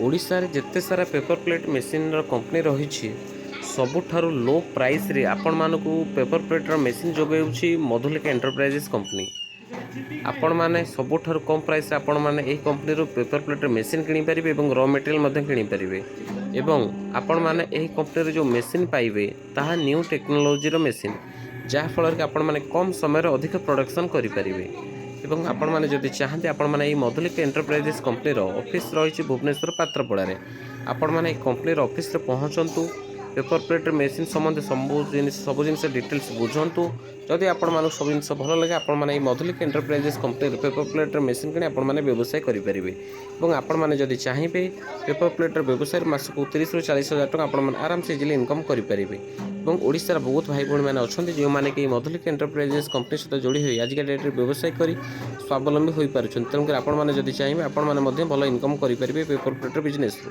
ओडिशारे जेते सारा paper plate machine company रही सबुठारु लो प्राइस रे आपण मानकु पेपर प्लेट मेसीन जोगाउछि मधुलिका एंटरप्राइजेस कंपनी। आपण माने सबुठारु कम प्राइस रे आपण माने एही कंपनी रो पेपर प्लेट मेसीन किनि परिबे एवं रॉ मटेरियल मध्य किनि परिबे एवं आपण माने एही कंपनी रो जो मेसीन पाइबे ताहा न्यू टेक्नोलॉजी रो मेसीन जहा फल के आपण माने कम समय रे अधिक प्रोडक्शन करि परिबे। एवं आपण माने जदि चाहते आपण माने एही मधुलिका एंटरप्राइजेस कंपनी रो ऑफिस रही भुवनेश्वर पात्रपड़ा रे आपण माने कंपनी रो ऑफिस रे पहुंचंतु पेपर प्लेट मेसीन संबंधी सब जिन डिटेल्स बुझंतु। जदि आपण मानक सब जिन भल लगे आपण माने Madhulika enterprises company paper plate machine किने आपण माने व्यवसाय करि परिबे। एवं आपण माने जदि चाहिबे पेपर प्लेट व्यवसाय मासको 30 ରୁ 40 हजार टका आपण माने आराम से इजिली इनकम करि परिबे। एवं ओडिसा बहुत भाई भौणी मैंने अच्छा जो मैंने कि मधुलिका एंटरप्राइजेस कंपनी सहित जोड़ी हुई आज डेट में व्यवसाय कर स्वावलम्बी हो पार्टी। तेणुकर आपण मैंने जदि चाहिए आपण मैंने भल इनकम करेंगे पेपर प्लेट बिजनेस।